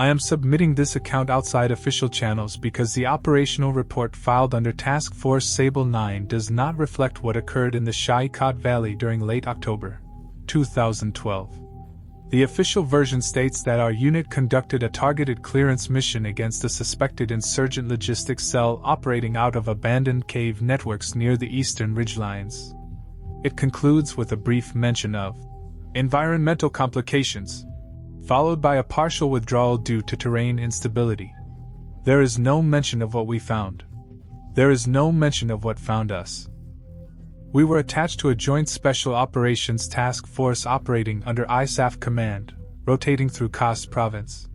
I am submitting this account outside official channels because the operational report filed under Task Force Sable 9 does not reflect what occurred in the Shai-Kot Valley during late October 2012. The official version states that our unit conducted a targeted clearance mission against a suspected insurgent logistics cell operating out of abandoned cave networks near the eastern ridgelines. It concludes with a brief mention of environmental complications, followed by a partial withdrawal due to terrain instability. There is no mention of what we found. There is no mention of what found us. We were attached to a joint special operations task force operating under ISAF command, rotating through Khast province.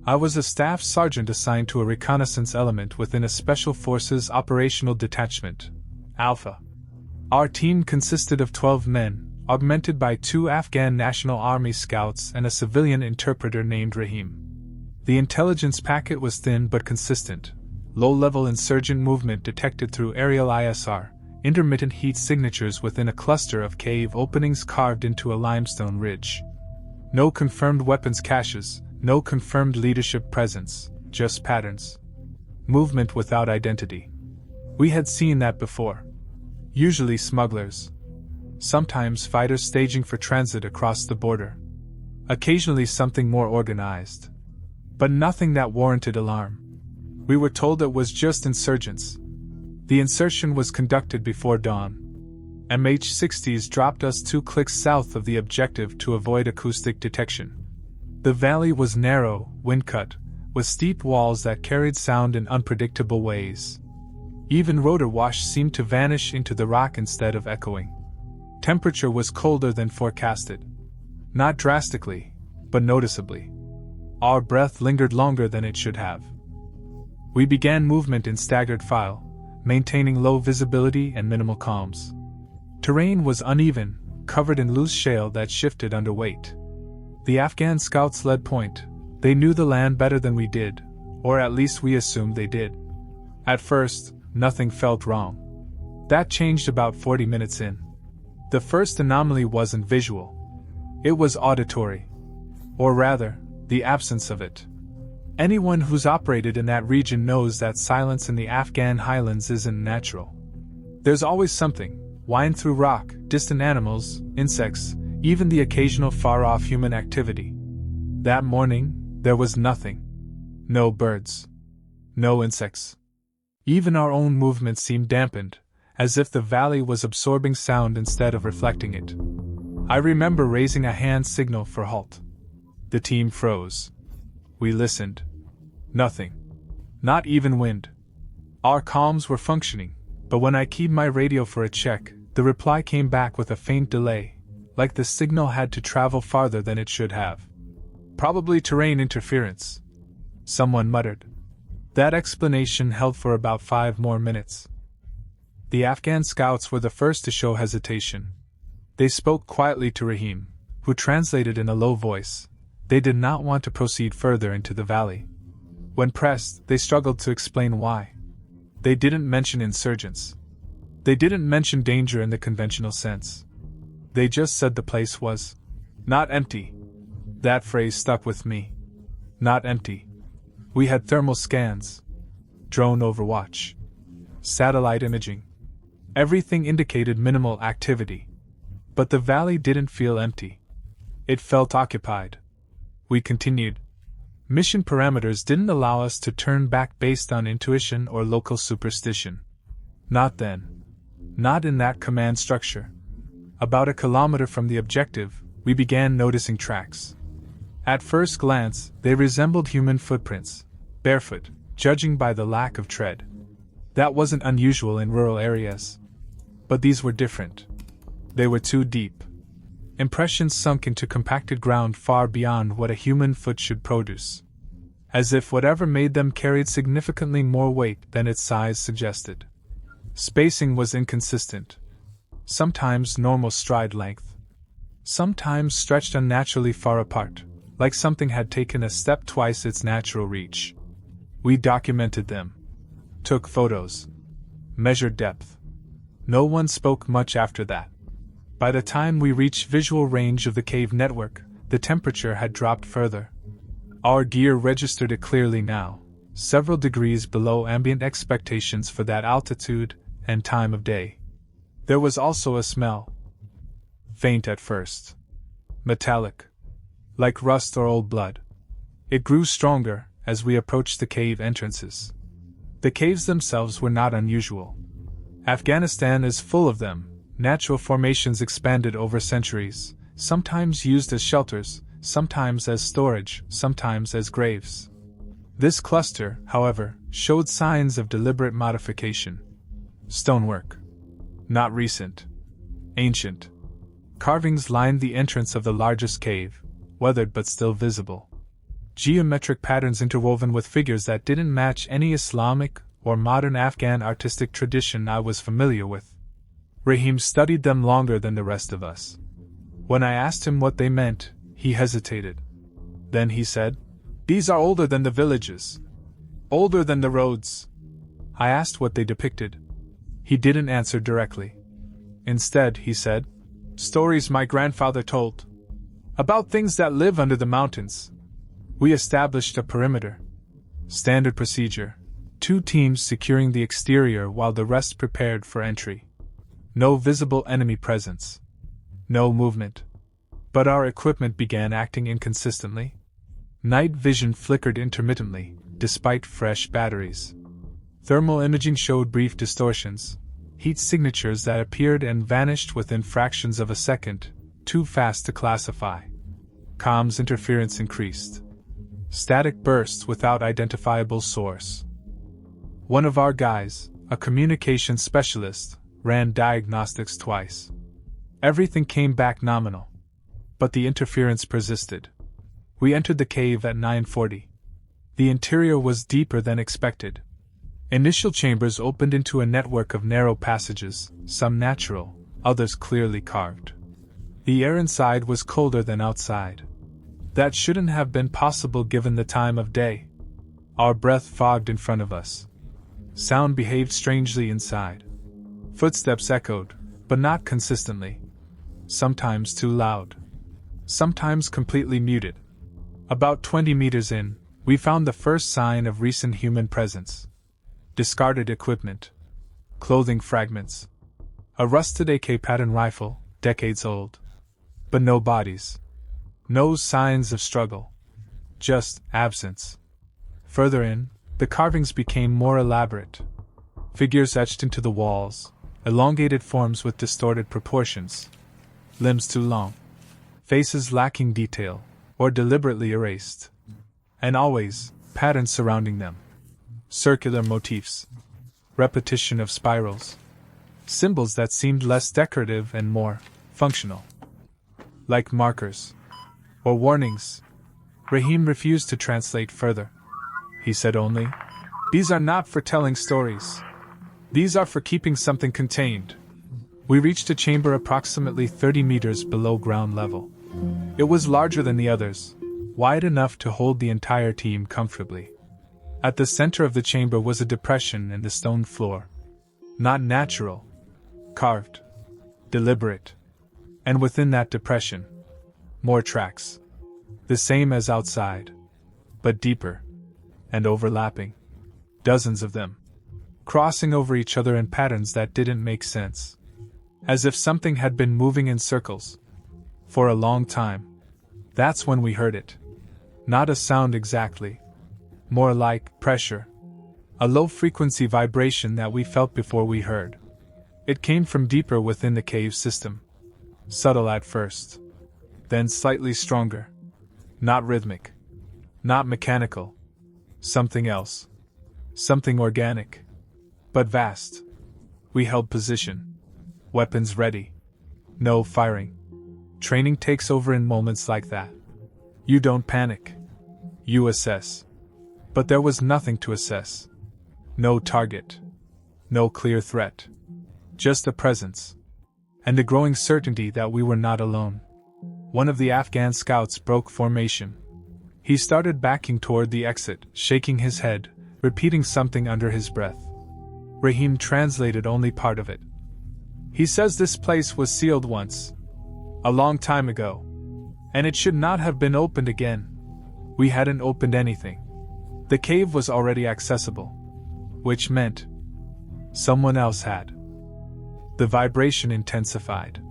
I was a staff sergeant assigned to a reconnaissance element within a special forces operational detachment, Alpha. Our team consisted of 12 men, augmented by 2 Afghan National Army scouts and a civilian interpreter named Rahim. The intelligence packet was thin but consistent. Low-level insurgent movement detected through aerial ISR, intermittent heat signatures within a cluster of cave openings carved into a limestone ridge. No confirmed weapons caches, no confirmed leadership presence, just patterns. Movement without identity. We had seen that before. Usually smugglers. Sometimes fighters staging for transit across the border. Occasionally something more organized. But nothing that warranted alarm. We were told it was just insurgents. The insertion was conducted before dawn. MH-60s dropped us 2 clicks south of the objective to avoid acoustic detection. The valley was narrow, wind-cut, with steep walls that carried sound in unpredictable ways. Even rotor wash seemed to vanish into the rock instead of echoing. Temperature was colder than forecasted. Not drastically, but noticeably. Our breath lingered longer than it should have. We began movement in staggered file, maintaining low visibility and minimal calms. Terrain was uneven, covered in loose shale that shifted under weight. The Afghan scouts led point. They knew the land better than we did, or at least we assumed they did. At first, nothing felt wrong. That changed about 40 minutes in. The first anomaly wasn't visual. It was auditory. Or rather, the absence of it. Anyone who's operated in that region knows that silence in the Afghan highlands isn't natural. There's always something, whine through rock, distant animals, insects, even the occasional far-off human activity. That morning, there was nothing. No birds. No insects. Even our own movement seemed dampened, as if the valley was absorbing sound instead of reflecting it. I remember raising a hand signal for halt. The team froze. We listened. Nothing. Not even wind. Our comms were functioning, but when I keyed my radio for a check, the reply came back with a faint delay, like the signal had to travel farther than it should have. Probably terrain interference. Someone muttered. That explanation held for about 5 more minutes. The Afghan scouts were the first to show hesitation. They spoke quietly to Rahim, who translated in a low voice. They did not want to proceed further into the valley. When pressed, they struggled to explain why. They didn't mention insurgents. They didn't mention danger in the conventional sense. They just said the place was not empty. That phrase stuck with me. Not empty. We had thermal scans, drone overwatch, satellite imaging. Everything indicated minimal activity. But the valley didn't feel empty. It felt occupied. We continued. Mission parameters didn't allow us to turn back based on intuition or local superstition. Not then. Not in that command structure. About a kilometer from the objective, we began noticing tracks. At first glance, they resembled human footprints, barefoot, judging by the lack of tread. That wasn't unusual in rural areas. But these were different. They were too deep. Impressions sunk into compacted ground far beyond what a human foot should produce. As if whatever made them carried significantly more weight than its size suggested. Spacing was inconsistent. Sometimes normal stride length. Sometimes stretched unnaturally far apart, like something had taken a step twice its natural reach. We documented them. Took photos. Measured depth. No one spoke much after that. By the time we reached visual range of the cave network, the temperature had dropped further. Our gear registered it clearly now, several degrees below ambient expectations for that altitude and time of day. There was also a smell. Faint at first. Metallic. Like rust or old blood. It grew stronger as we approached the cave entrances. The caves themselves were not unusual. Afghanistan is full of them, natural formations expanded over centuries, sometimes used as shelters, sometimes as storage, sometimes as graves. This cluster, however, showed signs of deliberate modification. Stonework. Not recent. Ancient. Carvings lined the entrance of the largest cave, weathered but still visible. Geometric patterns interwoven with figures that didn't match any Islamic or modern Afghan artistic tradition I was familiar with. Rahim studied them longer than the rest of us. When I asked him what they meant, he hesitated. Then he said, "These are older than the villages. Older than the roads." I asked what they depicted. He didn't answer directly. Instead, he said, "Stories my grandfather told. About things that live under the mountains." We established a perimeter. Standard procedure. 2 teams securing the exterior while the rest prepared for entry. No visible enemy presence. No movement. But our equipment began acting inconsistently. Night vision flickered intermittently, despite fresh batteries. Thermal imaging showed brief distortions, heat signatures that appeared and vanished within fractions of a second, too fast to classify. Comms interference increased. Static bursts without identifiable source. One of our guys, a communications specialist, ran diagnostics twice. Everything came back nominal. But the interference persisted. We entered the cave at 9:40. The interior was deeper than expected. Initial chambers opened into a network of narrow passages, some natural, others clearly carved. The air inside was colder than outside. That shouldn't have been possible given the time of day. Our breath fogged in front of us. Sound behaved strangely inside. Footsteps echoed, but not consistently. Sometimes too loud. Sometimes completely muted. About 20 meters in, we found the first sign of recent human presence. Discarded equipment. Clothing fragments. A rusted AK pattern rifle, decades old. But no bodies. No signs of struggle. Just absence. Further in, the carvings became more elaborate. Figures etched into the walls, elongated forms with distorted proportions. Limbs too long. Faces lacking detail, or deliberately erased. And always, patterns surrounding them. Circular motifs. Repetition of spirals. Symbols that seemed less decorative and more functional. Like markers. Or warnings. Rahim refused to translate further. He said only, "These are not for telling stories. These are for keeping something contained." We reached a chamber approximately 30 meters below ground level. It was larger than the others, wide enough to hold the entire team comfortably. At the center of the chamber was a depression in the stone floor. Not natural. Carved. Deliberate. And within that depression, more tracks. The same as outside, but deeper. And overlapping. Dozens of them. Crossing over each other in patterns that didn't make sense. As if something had been moving in circles. For a long time. That's when we heard it. Not a sound exactly. More like pressure. A low-frequency vibration that we felt before we heard. It came from deeper within the cave system. Subtle at first. Then slightly stronger. Not rhythmic. Not mechanical. Something else. Something organic. But vast. We held position. Weapons ready. No firing. Training takes over in moments like that. You don't panic. You assess. But there was nothing to assess. No target. No clear threat. Just a presence. And a growing certainty that we were not alone. One of the Afghan scouts broke formation. He started backing toward the exit, shaking his head, repeating something under his breath. Rahim translated only part of it. He says this place was sealed once. A long time ago. And it should not have been opened again. We hadn't opened anything. The cave was already accessible, which meant someone else had. The vibration intensified.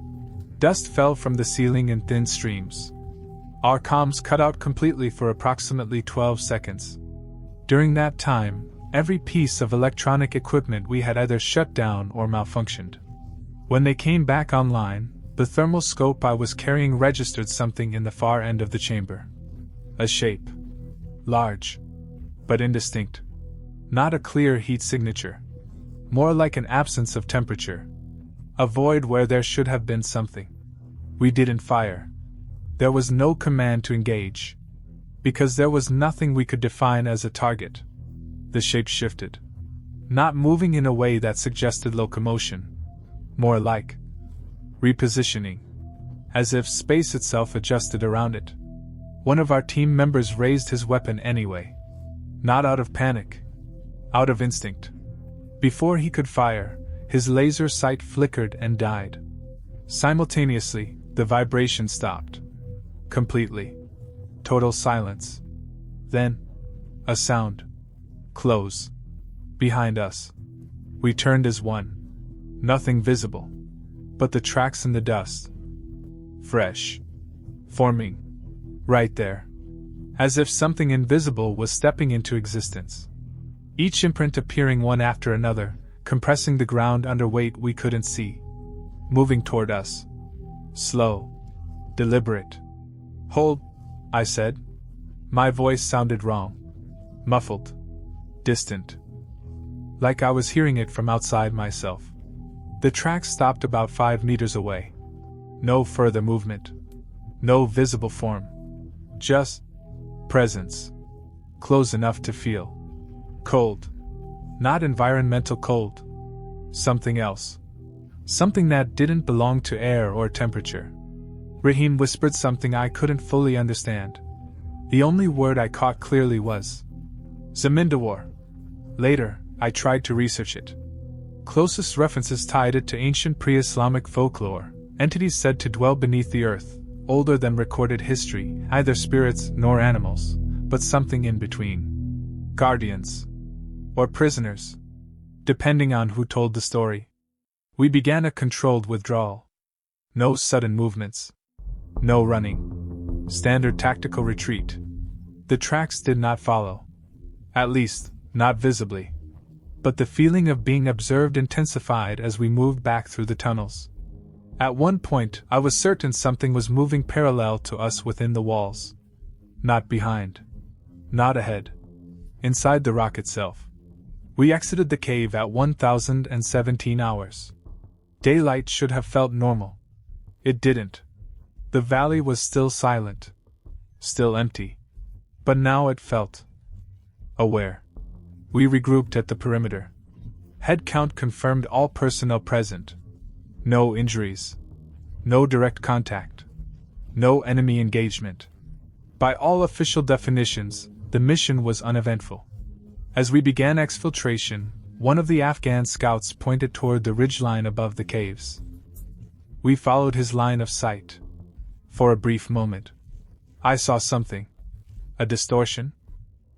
Dust fell from the ceiling in thin streams. Our comms cut out completely for approximately 12 seconds. During that time, every piece of electronic equipment we had either shut down or malfunctioned. When they came back online, the thermal scope I was carrying registered something in the far end of the chamber. A shape. Large. But indistinct. Not a clear heat signature. More like an absence of temperature. A void where there should have been something. We didn't fire. There was no command to engage. Because there was nothing we could define as a target. The shape shifted. Not moving in a way that suggested locomotion. More like repositioning. As if space itself adjusted around it. One of our team members raised his weapon anyway. Not out of panic. Out of instinct. Before he could fire, his laser sight flickered and died. Simultaneously, the vibration stopped. Completely. Total silence. Then, a sound. Close. Behind us. We turned as one. Nothing visible. But the tracks in the dust. Fresh. Forming. Right there. As if something invisible was stepping into existence. Each imprint appearing one after another, compressing the ground under weight we couldn't see. Moving toward us. Slow. Deliberate. Hold, I said. My voice sounded wrong. Muffled. Distant. Like I was hearing it from outside myself. The tracks stopped about 5 meters away. No further movement. No visible form. Just presence. Close enough to feel. Cold. Not environmental cold. Something else. Something that didn't belong to air or temperature. Rahim whispered something I couldn't fully understand. The only word I caught clearly was Zamindawar. Later, I tried to research it. Closest references tied it to ancient pre-Islamic folklore, entities said to dwell beneath the earth, older than recorded history, either spirits nor animals, but something in between. Guardians. Or prisoners. Depending on who told the story. We began a controlled withdrawal. No sudden movements. No running. Standard tactical retreat. The tracks did not follow. At least, not visibly. But the feeling of being observed intensified as we moved back through the tunnels. At one point, I was certain something was moving parallel to us within the walls. Not behind. Not ahead. Inside the rock itself. We exited the cave at 1017 hours. Daylight should have felt normal. It didn't. The valley was still silent. Still empty. But now it felt aware. We regrouped at the perimeter. Head count confirmed all personnel present. No injuries. No direct contact. No enemy engagement. By all official definitions, the mission was uneventful. As we began exfiltration, one of the Afghan scouts pointed toward the ridgeline above the caves. We followed his line of sight. For a brief moment, I saw something. A distortion?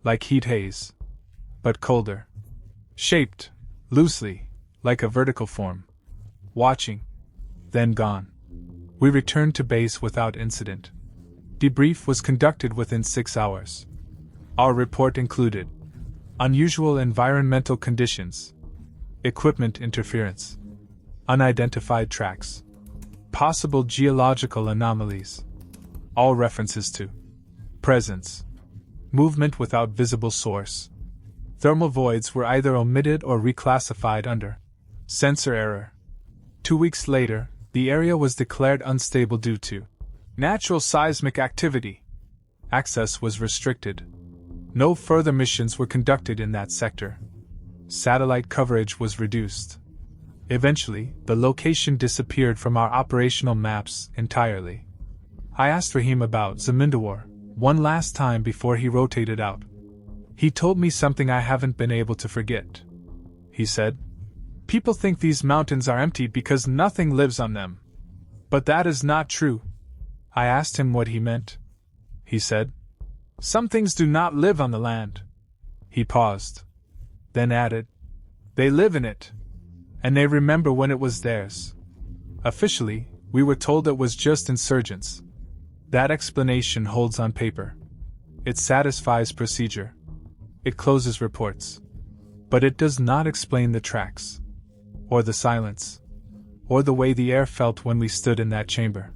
Like heat haze. But colder. Shaped, loosely, like a vertical form. Watching. Then gone. We returned to base without incident. Debrief was conducted within 6 hours. Our report included unusual environmental conditions, equipment interference, unidentified tracks, possible geological anomalies, all references to presence, movement without visible source. Thermal voids were either omitted or reclassified under sensor error. 2 weeks later, the area was declared unstable due to natural seismic activity. Access was restricted. No further missions were conducted in that sector. Satellite coverage was reduced. Eventually, the location disappeared from our operational maps entirely. I asked Rahim about Zamindawar one last time before he rotated out. He told me something I haven't been able to forget. He said, "People think these mountains are empty because nothing lives on them. But that is not true." I asked him what he meant. He said, Some things do not live on the land. He paused. Then added, they live in it. And they remember when it was theirs. Officially, we were told it was just insurgents. That explanation holds on paper. It satisfies procedure. It closes reports. But it does not explain the tracks, or the silence, or the way the air felt when we stood in that chamber.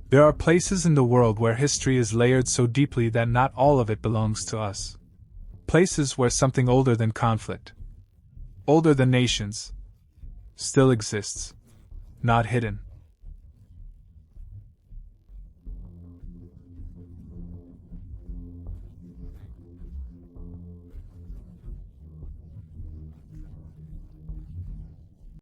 There are places in the world where history is layered so deeply that not all of it belongs to us. Places where something older than conflict, older than nations, still exists, not hidden.